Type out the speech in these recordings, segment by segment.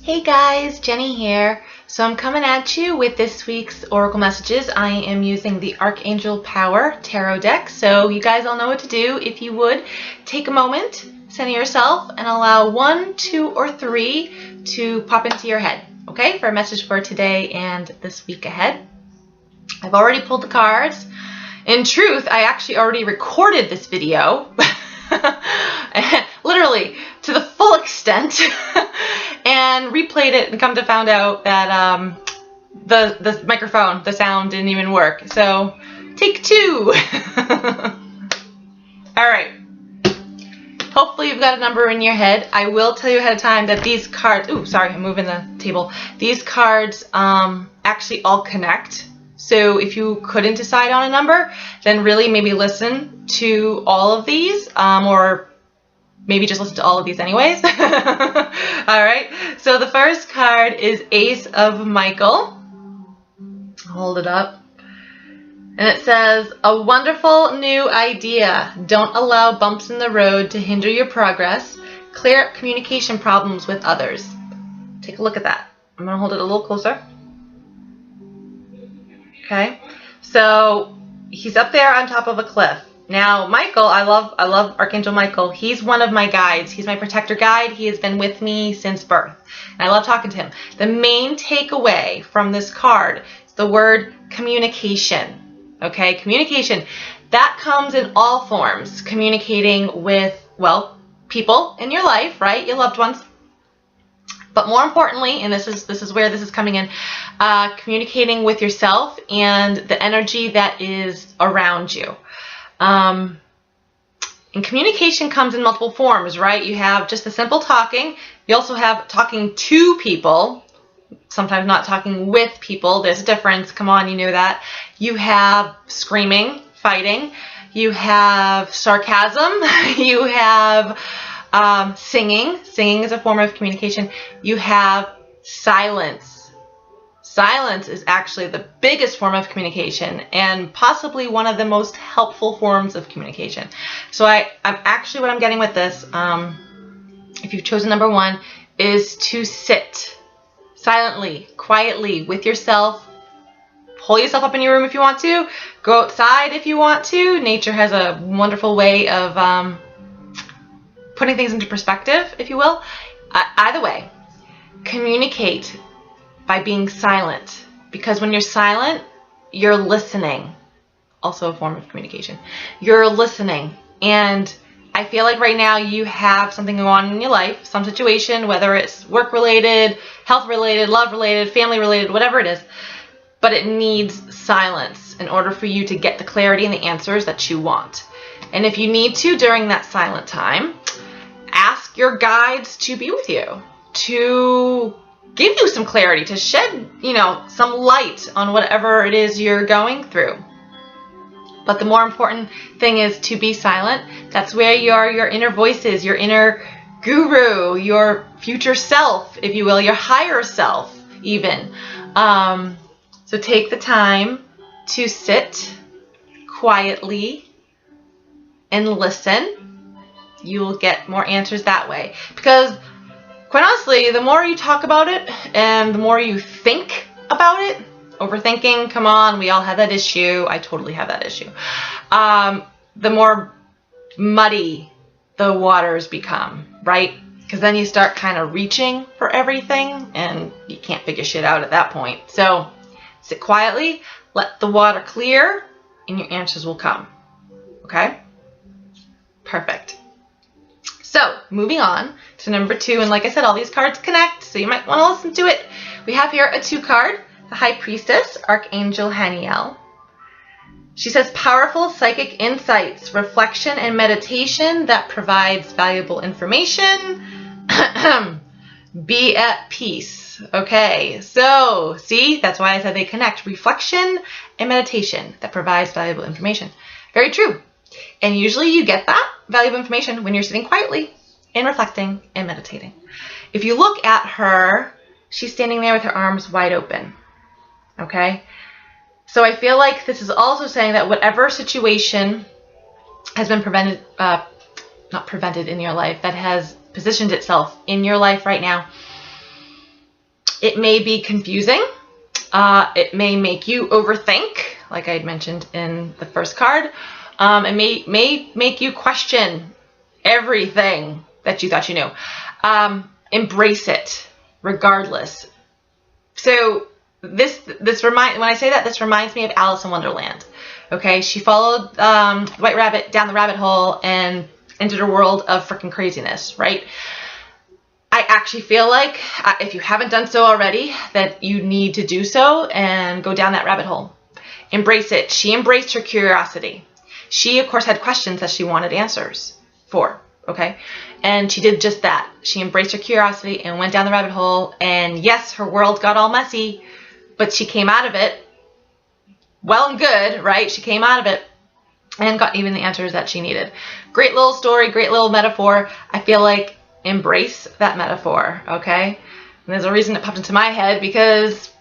Hey guys, Jenny here. So I'm coming at you with this week's Oracle messages. I am using the Archangel Power Tarot deck. So you guys all know what to do. If you would, take a moment, center yourself, and allow 1, 2, or 3 to pop into your head, okay, for a message for today and this week ahead. I've already pulled the cards. In truth, I actually already recorded this video, literally to the full extent, and replayed it and come to find out that the microphone, the sound didn't even work. So take 2. All right. Hopefully you've got a number in your head. I will tell you ahead of time that these cards, ooh, sorry, I'm moving the table. These cards actually all connect. So if you couldn't decide on a number, then really maybe listen to all of these, or maybe just listen to all of these anyways. All right. So the first card is Ace of Michael. Hold it up. And it says, a wonderful new idea. Don't allow bumps in the road to hinder your progress. Clear up communication problems with others. Take a look at that. I'm going to hold it a little closer. Okay. So he's up there on top of a cliff. Now, Michael, I love Archangel Michael. He's one of my guides. He's my protector guide. He has been with me since birth. And I love talking to him. The main takeaway from this card is the word communication. Okay, communication. That comes in all forms. Communicating with, well, people in your life, right? Your loved ones. But more importantly, and this is where this is coming in, communicating with yourself and the energy that is around you. And communication comes in multiple forms, right? You have just the simple talking. You also have talking to people, sometimes not talking with people. There's a difference. Come on, you know that. You have screaming, fighting. You have sarcasm. You have singing. Singing is a form of communication. You have silence. Silence is actually the biggest form of communication and possibly one of the most helpful forms of communication. So I'm actually, what I'm getting with this, if you've chosen number 1, is to sit silently, quietly with yourself. Pull yourself up in your room if you want to. Go outside if you want to. Nature has a wonderful way of putting things into perspective, if you will. Either way, communicate by being silent, because when you're silent, you're listening. Also a form of communication. You're listening, and I feel like right now you have something going on in your life, some situation, whether it's work-related, health-related, love-related, family-related, whatever it is, but it needs silence in order for you to get the clarity and the answers that you want. And if you need to, during that silent time, ask your guides to be with you, to give you some clarity, to shed, some light on whatever it is you're going through. But the more important thing is to be silent. That's where your inner voices, your inner guru, your future self, if you will, your higher self even. So take the time to sit quietly and listen. You will get more answers that way. Because quite honestly, the more you talk about it and the more you think about it, overthinking, come on, we all have that issue. I totally have that issue. The more muddy the waters become, right? Because then you start kind of reaching for everything and you can't figure shit out at that point. So sit quietly, let the water clear, and your answers will come. Okay? Perfect. So, moving on to number 2, and like I said, all these cards connect, so you might want to listen to it. We have here a 2 card, the High Priestess, Archangel Haniel. She says, powerful psychic insights, reflection, and meditation that provides valuable information. Be at peace. Okay, so, see, that's why I said they connect. Reflection and meditation that provides valuable information. Very true. And usually you get that valuable information when you're sitting quietly and reflecting and meditating. If you look at her, she's standing there with her arms wide open. Okay? So I feel like this is also saying that whatever situation has been not prevented in your life, that has positioned itself in your life right now, It may be confusing. It may make you overthink, like I had mentioned in the first card. It may make you question everything that you thought you knew. Embrace it, regardless. So when I say that, this reminds me of Alice in Wonderland. Okay, she followed White Rabbit down the rabbit hole and entered a world of freaking craziness, right? I actually feel like if you haven't done so already, that you need to do so and go down that rabbit hole. Embrace it. She embraced her curiosity. She, of course, had questions that she wanted answers for, okay? And she did just that. She embraced her curiosity and went down the rabbit hole. And yes, her world got all messy, but she came out of it well and good, right? She came out of it and got even the answers that she needed. Great little story, great little metaphor. I feel like embrace that metaphor, okay? And there's a reason it popped into my head because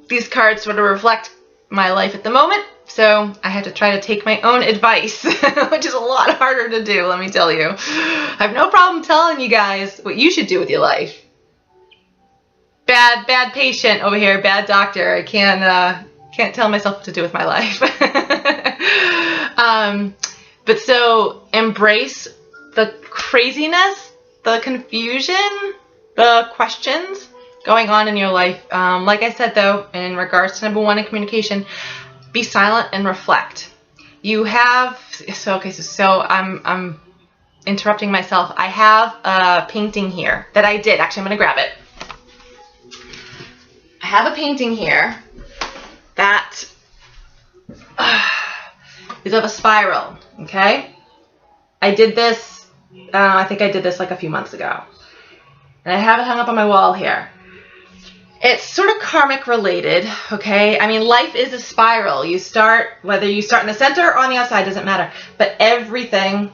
these cards sort of reflect my life at the moment. So I had to try to take my own advice, which is a lot harder to do, let me tell you. I have no problem telling you guys what you should do with your life. Bad patient over here, bad doctor. I can't tell myself what to do with my life. But so embrace the craziness, the confusion, the questions going on in your life. Like I said, though, in regards to number 1 in communication, be silent and reflect. You have, so I'm interrupting myself. I have a painting here that I did. Actually, I'm going to grab it. I have a painting here that is of a spiral, okay? I did this, I think I did this like a few months ago. And I have it hung up on my wall here. It's sort of karmic related, okay? I mean, life is a spiral. Whether you start in the center or on the outside, doesn't matter. But everything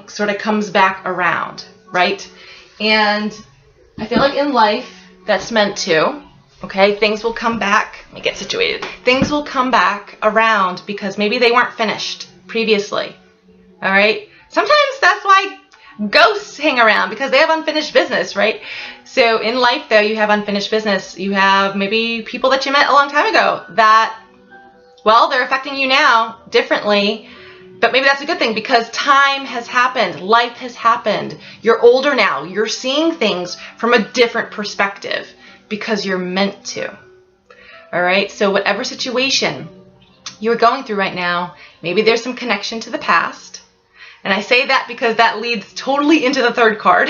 sort of comes back around, right? And I feel like in life, that's meant to, okay? Things will come back. Let me get situated. Things will come back around because maybe they weren't finished previously, all right? Sometimes that's why ghosts hang around, because they have unfinished business, right? So in life, though, you have unfinished business. You have maybe people that you met a long time ago that, well, they're affecting you now differently, but maybe that's a good thing because time has happened. Life has happened. You're older now. You're seeing things from a different perspective because you're meant to. All right? So whatever situation you're going through right now, maybe there's some connection to the past. And I say that because that leads totally into the third card.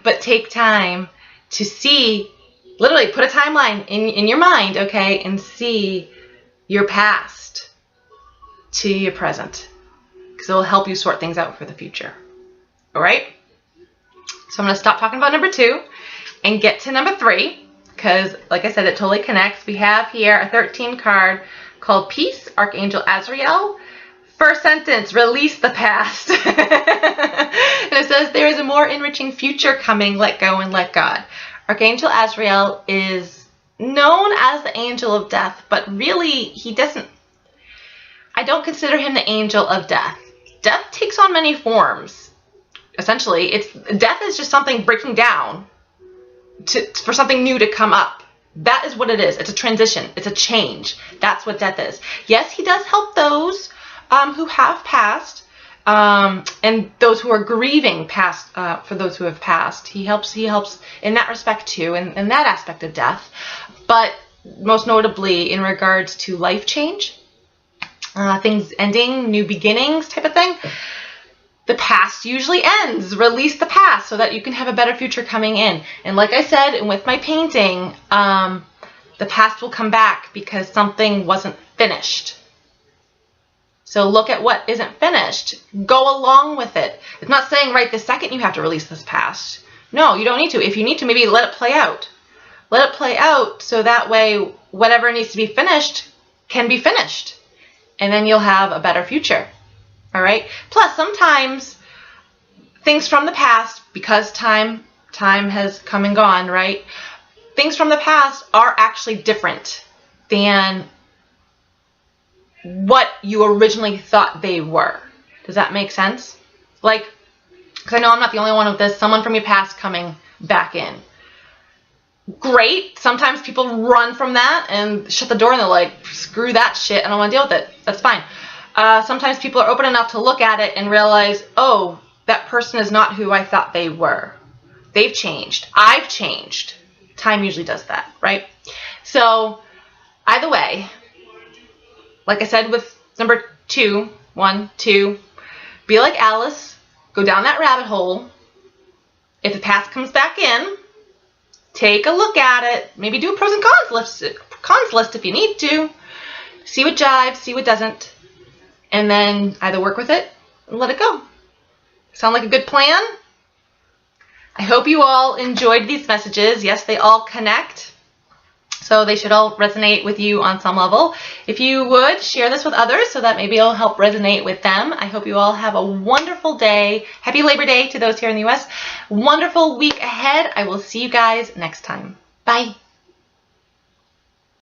But take time to see, literally put a timeline in your mind, okay, and see your past to your present. Because it will help you sort things out for the future. All right? So I'm going to stop talking about number 2 and get to number 3. Because, like I said, it totally connects. We have here a 13 card called Peace, Archangel Azrael. First sentence, release the past. And it says, there is a more enriching future coming. Let go and let God. Archangel Azrael is known as the angel of death, but really I don't consider him the angel of death. Death takes on many forms. Essentially, death is just something breaking down for something new to come up. That is what it is. It's a transition. It's a change. That's what death is. Yes, he does help those who have passed, and those who are grieving past, for those who have passed. He helps in that respect too, in that aspect of death. But most notably in regards to life change, things ending, new beginnings type of thing, the past usually ends. Release the past so that you can have a better future coming in. And like I said, and with my painting, the past will come back because something wasn't finished. So look at what isn't finished. Go along with it. It's not saying right this second you have to release this past. No, you don't need to. If you need to, maybe let it play out. Let it play out so that way whatever needs to be finished can be finished. And then you'll have a better future. All right? Plus, sometimes things from the past, because time has come and gone, right? Things from the past are actually different than what you originally thought they were. Does that make sense? Like, because I know I'm not the only one with this. Someone from your past coming back in. Great. Sometimes people run from that and shut the door and they're like, screw that shit, I don't want to deal with it. That's fine. Sometimes people are open enough to look at it and realize, oh, that person is not who I thought they were. They've changed. I've changed. Time usually does that, right? So either way, like I said with number 2, 1, 2, be like Alice, go down that rabbit hole. If the past comes back in, take a look at it. Maybe do a pros and cons list if you need to. See what jives, see what doesn't, and then either work with it and let it go. Sound like a good plan? I hope you all enjoyed these messages. Yes, they all connect, so they should all resonate with you on some level. If you would, share this with others so that maybe it'll help resonate with them. I hope you all have a wonderful day. Happy Labor Day to those here in the U.S. Wonderful week ahead. I will see you guys next time. Bye.